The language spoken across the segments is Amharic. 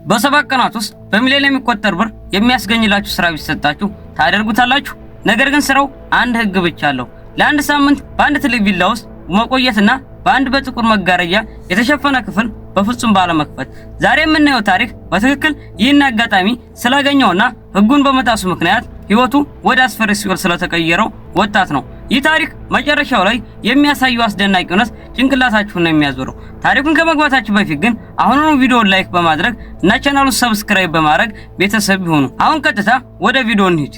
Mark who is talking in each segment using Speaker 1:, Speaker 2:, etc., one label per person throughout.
Speaker 1: በሰባት ቀናት ውስጥ በሚሊዮን የሚቆጠር ብር የሚያስገኝላችሁ ስራ ቢሰጣችሁ ታደርጉታላችሁ? ነገር ግን ስራው አንድ ህግ ብቻ አለው። ለአንድ ሳምንት በአንድ ትልቅ ቪላ ውስጥ መቆየትና በአንድ በጥቁር መጋረጃ የተሸፈነ ክፍል በፍጹም ባለመክፈት። ዛሬ የምናየው ታሪክ በትክክል ይህን አጋጣሚ ስላገኘውና ህጉን በመጣሱ ምክንያት ህይወቱ ወደ አስፈሪ ሲኦል ስለተቀየረው ወጣት ነው። ይህ ታሪክ መጨረሻው ላይ የሚያሳየው አስደናቂ እውነት ጭንቅላታችሁን ነው የሚያዞረው። ታሪኩን ከመግባታችሁ በፊት ግን አሁኑኑ ቪዲዮውን ላይክ በማድረግ እና ቻናሉን ሰብስክራይብ በማድረግ ቤተሰብ ይሁኑ። አሁን ቀጥታ ወደ ቪዲዮ እንሂድ።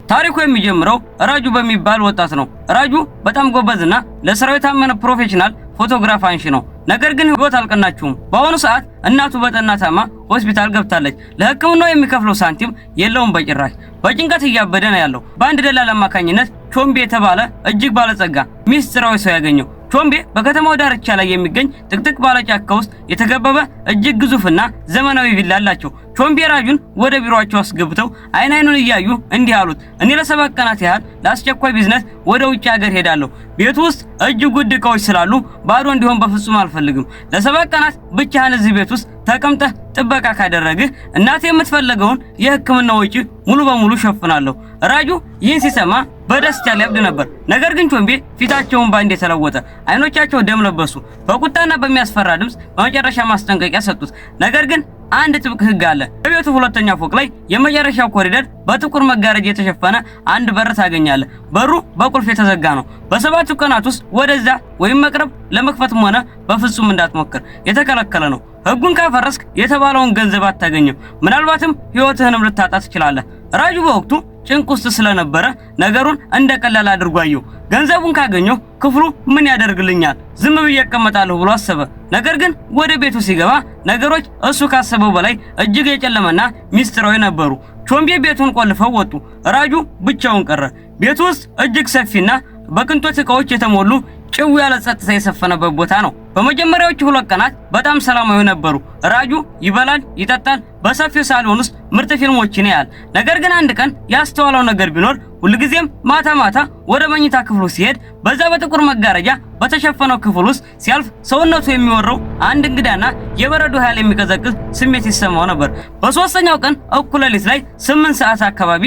Speaker 1: ታሪኩ የሚጀምረው ራጁ በሚባል ወጣት ነው። ራጁ በጣም ጎበዝና ለስራው የታመነ ፕሮፌሽናል ፎቶግራፍ አንሺ ነው። ነገር ግን ህይወት አልቀናችውም። በአሁኑ ሰዓት እናቱ በጠና ታማ ሆስፒታል ገብታለች። ለህክምናው የሚከፍለው ሳንቲም የለውም በጭራሽ። በጭንቀት እያበደ ነው ያለው። በአንድ ደላላ አማካኝነት ቾምቤ የተባለ እጅግ ባለጸጋ ሚስጥራዊ ሰው ያገኘው። ቾምቤ በከተማው ዳርቻ ላይ የሚገኝ ጥቅጥቅ ባለ ጫካ ውስጥ የተከበበ እጅግ ግዙፍና ዘመናዊ ቪላ አላቸው። ቾምቤ ራጁን ወደ ቢሮአቸው አስገብተው አይን አይኑን እያዩ እንዲህ አሉት፣ እኔ ለ7 ቀናት ያህል ለአስቸኳይ ቢዝነስ ወደ ውጭ ሀገር ሄዳለሁ። ቤት ውስጥ እጅግ ውድ ዕቃዎች ስላሉ ባዶ እንዲሆን በፍጹም አልፈልግም። ለ7 ቀናት ብቻህን እዚህ ቤት ውስጥ ተቀምጠህ ጥበቃ ካደረግህ እናቴ የምትፈልገውን የህክምና ወጪ ሙሉ በሙሉ ሸፍናለሁ። ራጁ ይህን ሲሰማ በደስታ ሊያብድ ነበር። ነገር ግን ቾምቤ ፊታቸውን ባንዴ ተለወጠ። አይኖቻቸው ደም ለበሱ። በቁጣና በሚያስፈራ ድምጽ በመጨረሻ ማስጠንቀቂያ ሰጡት። ነገር ግን አንድ ጥብቅ ህግ አለ። በቤቱ ሁለተኛ ፎቅ ላይ የመጨረሻው ኮሪደር በጥቁር መጋረጃ የተሸፈነ አንድ በር ታገኛለህ። በሩ በቁልፍ የተዘጋ ነው። በ7 ቀናት ውስጥ ወደዛ ወይም መቅረብ ለመክፈትም ሆነ በፍጹም እንዳትሞክር፣ የተከለከለ ነው። ህጉን ካፈረስክ የተባለውን ገንዘብ አታገኝም። ምናልባትም ህይወትህንም ልታጣ ትችላለህ። ራጁ በወቅቱ ጭንቅ ውስጥ ስለነበረ ነገሩን እንደቀላል አድርጎ አየው። ገንዘቡን ካገኘው ክፍሉ ምን ያደርግልኛል? ዝም ብዬ እቀመጣለሁ ብሎ አሰበ። ነገር ግን ወደ ቤቱ ሲገባ ነገሮች እሱ ካሰበው በላይ እጅግ የጨለመና ሚስጥራዊ ነበሩ። ቾምቤ ቤቱን ቆልፈው ወጡ። ራጁ ብቻውን ቀረ። ቤቱ ውስጥ እጅግ ሰፊና በቅንጦት ዕቃዎች የተሞሉ ጭው ያለ ጸጥታ የሰፈነበት ቦታ ነው። በመጀመሪያዎቹ 2 ቀናት በጣም ሰላማዊ ነበሩ። ራጁ ይበላል፣ ይጠጣል፣ በሰፊው ሳሎን ውስጥ ምርጥ ፊልሞችን ያያል። ነገር ግን አንድ ቀን ያስተዋለው ነገር ቢኖር ሁልጊዜም ማታ ማታ ወደ መኝታ ክፍሉ ሲሄድ በዛ በጥቁር መጋረጃ በተሸፈነው ክፍል ውስጥ ሲያልፍ ሰውነቱ የሚወረው አንድ እንግዳና የበረዶ ኃይል የሚቀዘቅዝ ስሜት ይሰማው ነበር። በሶስተኛው ቀን እኩለ ሌሊት ላይ 8 ሰዓት አካባቢ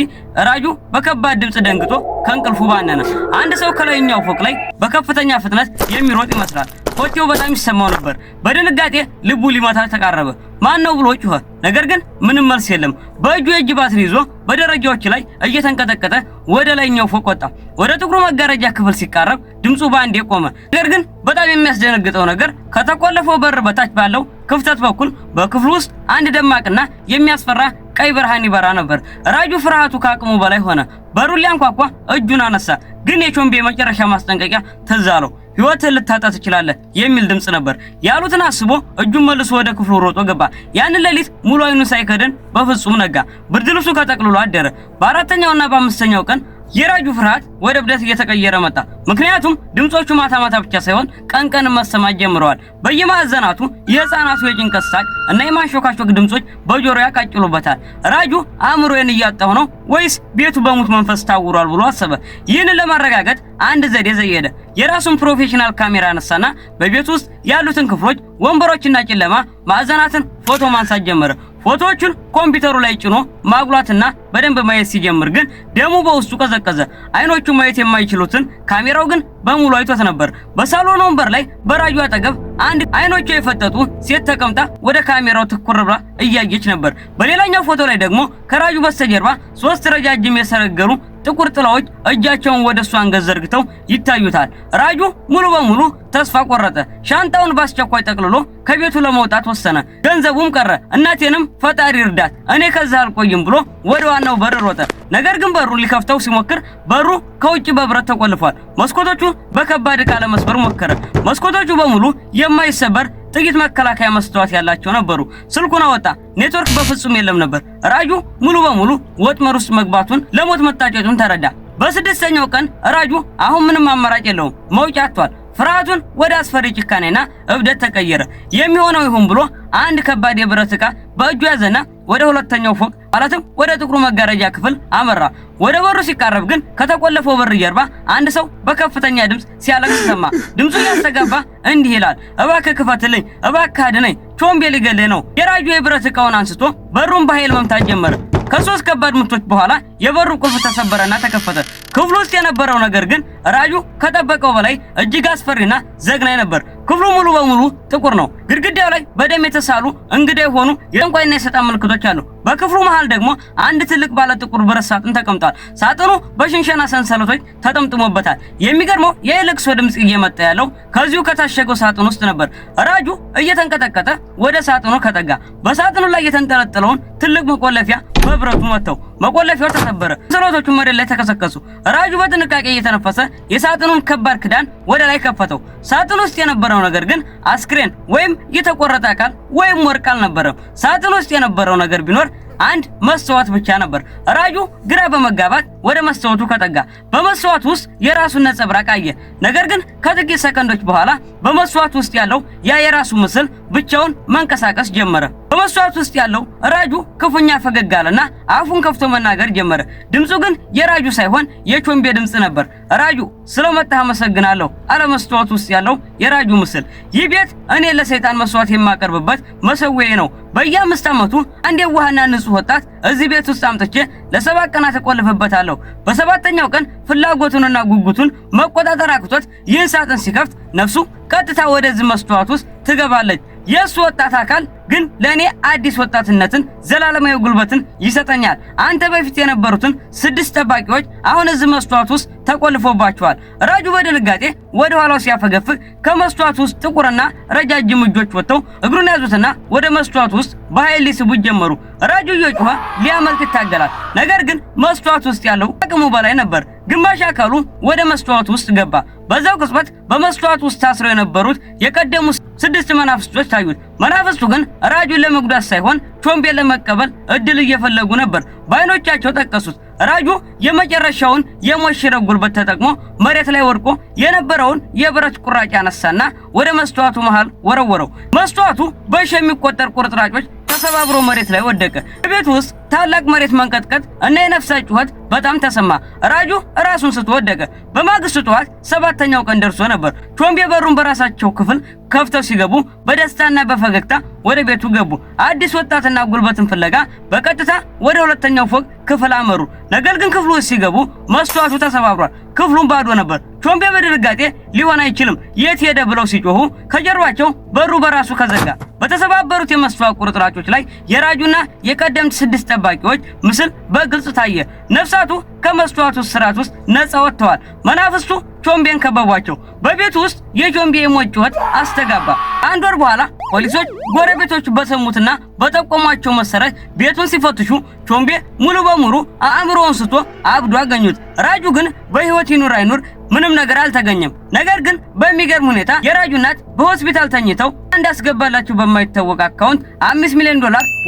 Speaker 1: ራጁ በከባድ ድምጽ ደንግጦ ከእንቅልፉ ባነነ። አንድ ሰው ከላይኛው ፎቅ ላይ በከፍተኛ ፍጥነት የሚሮጥ ይመስላል። ኮቴው በጣም ይሰማው ነበር። በድንጋጤ ልቡ ሊመታ ተቃረበ። ማን ነው ብሎ ጮኸ። ነገር ግን ምንም መልስ የለም። በእጁ የእጅ ባትሪ ይዞ በደረጃዎች ላይ እየተንቀጠቀጠ ወደ ላይኛው ፎቅ ወጣ። ወደ ጥቁሩ መጋረጃ ክፍል ሲቃረብ ድምጹ ባንዴ ቆመ። ነገር ግን በጣም የሚያስደነግጠው ነገር ከተቆለፈው በር በታች ባለው ክፍተት በኩል በክፍሉ ውስጥ አንድ ደማቅና የሚያስፈራ ቀይ ብርሃን ይበራ ነበር። ራጁ ፍርሃቱ ከአቅሙ በላይ ሆነ። በሩን ሊያንኳኳ እጁን አነሳ። ግን የቾምቤ መጨረሻ ማስጠንቀቂያ ትዝ አለው። ህይወትህን ልታጣ ትችላለህ የሚል ድምጽ ነበር። ያሉትን አስቦ እጁን መልሶ ወደ ክፍሉ ሮጦ ገባ። ያን ሌሊት ሙሉ አይኑን ሳይከደን በፍጹም ነጋ። ብርድ ልብሱ ከጠቅልሎ አደረ። በአራተኛውና በአምስተኛው ቀን የራጁ ፍርሃት ወደ እብደት እየተቀየረ መጣ። ምክንያቱም ድምጾቹ ማታ ማታ ብቻ ሳይሆን ቀን ቀን መሰማት ጀምረዋል። በየማዕዘናቱ የህፃናቱ የጭንቀት ሳቅ እና የማንሾካሾክ ድምጾች በጆሮ ያቃጭሉበታል። ራጁ አእምሮዬን እያጣሁ ነው ወይስ ቤቱ በሙት መንፈስ ታውሯል ብሎ አሰበ። ይህንን ለማረጋገጥ አንድ ዘዴ ዘየደ። የራሱን ፕሮፌሽናል ካሜራ አነሳና በቤቱ ውስጥ ያሉትን ክፍሎች፣ ወንበሮችና ጨለማ ማዕዘናትን ፎቶ ማንሳት ጀመረ። ፎቶዎቹን ኮምፒውተሩ ላይ ጭኖ ማጉላትና በደንብ ማየት ሲጀምር ግን ደሙ በውስጡ ቀዘቀዘ። አይኖቹ ማየት የማይችሉትን ካሜራው ግን በሙሉ አይቶት ነበር። በሳሎን ወንበር ላይ በራጁ አጠገብ አንድ አይኖቹ የፈጠጡ ሴት ተቀምጣ ወደ ካሜራው ትኩር ብላ እያየች ነበር። በሌላኛው ፎቶ ላይ ደግሞ ከራጁ በስተጀርባ 3 ረጃጅም የሰረገሩ ጥቁር ጥላዎች እጃቸውን ወደ እሱ አንገት ዘርግተው ይታዩታል። ራጁ ሙሉ በሙሉ ተስፋ ቆረጠ። ሻንጣውን በአስቸኳይ ጠቅልሎ ከቤቱ ለመውጣት ወሰነ። ገንዘቡም ቀረ። እናቴንም ፈጣሪ እርዳት፣ እኔ ከዛ አልቆይም ብሎ ወደ ዋናው በር ሮጠ። ነገር ግን በሩን ሊከፍተው ሲሞክር በሩ ከውጭ በብረት ተቆልፏል። መስኮቶቹ በከባድ ዕቃ ለመስበር ሞከረ። መስኮቶቹ በሙሉ የማይሰበር ጥቂት መከላከያ መስታወት ያላቸው ነበሩ። ስልኩን አወጣ። ኔትወርክ በፍጹም የለም ነበር። ራጁ ሙሉ በሙሉ ወጥመድ ውስጥ መግባቱን ለሞት መጣጨቱን ተረዳ። በ6ኛው ቀን ራጁ አሁን ምንም አማራጭ የለውም። መውጫ አጥቷል። ፍርሃቱን ወደ አስፈሪ ጭካኔና እብደት ተቀየረ። የሚሆነው ይሁን ብሎ አንድ ከባድ የብረት ዕቃ በእጁ ያዘና ወደ ሁለተኛው ፎቅ ማለትም ወደ ጥቁሩ መጋረጃ ክፍል አመራ። ወደ በሩ ሲቃረብ ግን ከተቆለፈው በር ጀርባ አንድ ሰው በከፍተኛ ድምጽ ሲያለቅስ ሰማ። ድምጹ ያስተጋባ እንዲህ ይላል፣ እባክህ ክፈትልኝ፣ እባክህ አድነኝ፣ ቾምቤ ሊገልህ ነው። የራጁ የብረት ዕቃውን አንስቶ በሩን በኃይል መምታት ጀመረ። ከሶስት ከባድ ምቶች በኋላ የበሩ ቁልፍ ተሰበረና ተከፈተ። ክፍሉ ውስጥ የነበረው ነገር ግን ራጁ ከጠበቀው በላይ እጅግ አስፈሪና ዘግናኝ ነበር። ክፍሉ ሙሉ በሙሉ ጥቁር ነው። ግድግዳው ላይ በደም የተሳሉ እንግዳ የሆኑ የጠንቋይና የሰይጣን ምልክቶች አሉ። በክፍሉ መሃል ደግሞ አንድ ትልቅ ባለ ጥቁር ብረት ሳጥን ተቀምጧል። ሳጥኑ በሽንሸና ሰንሰለቶች ተጠምጥሞበታል። የሚገርመው የልቅሶ ድምጽ እየመጣ ያለው ከዚሁ ከታሸገው ሳጥን ውስጥ ነበር። ራጁ እየተንቀጠቀጠ ወደ ሳጥኑ ከጠጋ በሳጥኑ ላይ የተንጠለጠለውን ትልቅ መቆለፊያ በብረቱ መተው። መቆለፊያው ተሰበረ። ሰንሰለቶቹ መሬት ላይ ተከሰከሱ። ራጁ በጥንቃቄ እየተነፈሰ የሳጥኑን ከባድ ክዳን ወደ ላይ ከፈተው። ሳጥኑ ውስጥ የነበረው ነገር ግን አስክሬን ወይም የተቆረጠ አካል ወይም ወርቅ አልነበረም። ሳጥኑ ውስጥ የነበረው ነገር ቢኖር አንድ መስዋዕት ብቻ ነበር። ራጁ ግራ በመጋባት ወደ መስዋዕቱ ከጠጋ በመስዋዕቱ ውስጥ የራሱን ነጸብራቅ አየ። ነገር ግን ከጥቂት ሰከንዶች በኋላ በመስዋዕቱ ውስጥ ያለው ያ የራሱ ምስል ብቻውን መንቀሳቀስ ጀመረ። በመስዋዕቱ ውስጥ ያለው ራጁ ክፉኛ ፈገግ አለና አፉን ከፍቶ መናገር ጀመረ። ድምጹ ግን የራጁ ሳይሆን የቾምቤ ድምጽ ነበር። ራጁ ስለመጣህ አመሰግናለሁ አለ መስዋዕቱ ውስጥ ያለው የራጁ ምስል። ይህ ቤት እኔ ለሰይጣን መስዋዕት የማቀርብበት መሰዊያዬ ነው። በየ5 ዓመቱ አንድ የዋህና ንጹህ ወጣት እዚህ ቤት ውስጥ አምጥቼ ለ7 ቀናት እቆልፍበታለሁ። በሰባተኛው ቀን ፍላጎቱንና ጉጉቱን መቆጣጠር አቅቶት ይህን ሳጥን ሲከፍት ነፍሱ ቀጥታ ወደዚህ መስዋዕት ውስጥ ትገባለች። የሱ ወጣት አካል ግን ለኔ አዲስ ወጣትነትን ዘላለማዊ ጉልበትን ይሰጠኛል። አንተ በፊት የነበሩትን 6 ጠባቂዎች አሁን እዚህ መስዋዕት ውስጥ ተቆልፎባቸዋል። ራጁ በድንጋጤ ወደ ኋላው ሲያፈገፍግ ከመስዋዕት ውስጥ ጥቁርና ረጃጅም እጆች ወጥተው እግሩን ያዙትና ወደ መስዋዕት ውስጥ በኃይል ሊስቡት ጀመሩ። ራጁ እየጮኸ ሊያመልጥ ይታገላል። ነገር ግን መስዋዕት ውስጥ ያለው አቅሙ በላይ ነበር። ግማሽ አካሉ ወደ መስዋዕት ውስጥ ገባ። በዛው ቅጽበት በመስዋዕት ውስጥ ታስረው የነበሩት የቀደሙ 6 መናፍስቶች ታዩት። መናፍስቱ ግን ራጁን ለመጉዳት ሳይሆን ቾምቤን ለመቀበል እድል እየፈለጉ ነበር። በአይኖቻቸው ጠቀሱት። ራጁ የመጨረሻውን የሞሽረ ጉልበት ተጠቅሞ መሬት ላይ ወድቆ የነበረውን የብረት ቁራጭ አነሳና ወደ መስዋዕቱ መሃል ወረወረው። መስዋዕቱ በሺ የሚቆጠር ቁርጥራጮች ተሰባብሮ መሬት ላይ ወደቀ። ቤት ውስጥ ታላቅ መሬት መንቀጥቀጥ እና የነፍሳት ጩኸት በጣም ተሰማ። ራጁ ራሱን ስቶ ወደቀ። በማግስቱ ጠዋት 7ኛው ቀን ደርሶ ነበር። ቾምቤ በሩን በራሳቸው ክፍል ከፍተው ሲገቡ በደስታና በፈገግታ ወደ ቤቱ ገቡ። አዲስ ወጣትና ጉልበትን ፍለጋ በቀጥታ ወደ ሁለተኛው ፎቅ ክፍል አመሩ። ነገር ግን ክፍሉ ውስጥ ሲገቡ መስዋዕቱ ተሰባብሯል። ክፍሉም ባዶ ነበር። ቾምቤ በድንጋጤ ሊሆን አይችልም የት ሄደ ብለው ሲጮሁ ከጀርባቸው በሩ በራሱ ከዘጋ። በተሰባበሩት የመስዋዕት ቁርጥራጮች ላይ የራጁና የቀደምት 6 ጠባቂዎች ምስል በግልጽ ታየ። ነፍሳቱ ከመስዋዕቱ ስርዓት ውስጥ ነፃ ወጥተዋል። መናፍስቱ ቾምቤን ከበቧቸው። በቤቱ ውስጥ የቾምቤ የሞት ጩኸት አስተጋባ። አንድ ወር በኋላ ፖሊሶች ጎረቤቶቹ በሰሙትና በጠቆሟቸው መሰረት ቤቱን ሲፈትሹ ቾምቤ ሙሉ በሙሉ አእምሮውን ስቶ አብዶ አገኙት። ራጁ ግን በህይወት ይኑር አይኑር ምንም ነገር አልተገኘም። ነገር ግን በሚገርም ሁኔታ የራጁ እናት በሆስፒታል ተኝተው እንዳስገባላቸው በማይታወቅ አካውንት $5 ሚሊዮን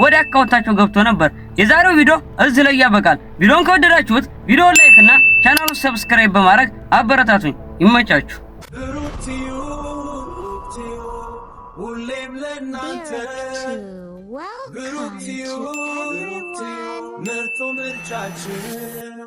Speaker 1: ወደ አካውንታቸው ገብቶ ነበር። የዛሬው ቪዲዮ እዚህ ላይ ያበቃል። ቪዲዮን ከወደዳችሁት ቪዲዮውን ላይክ እና ቻናሉን ሰብስክራይብ በማድረግ አበረታቱኝ። ይመቻችሁ። ሁሌም ለናንተ ብሩክ ቲዩብ ምርጡ ምርጫችን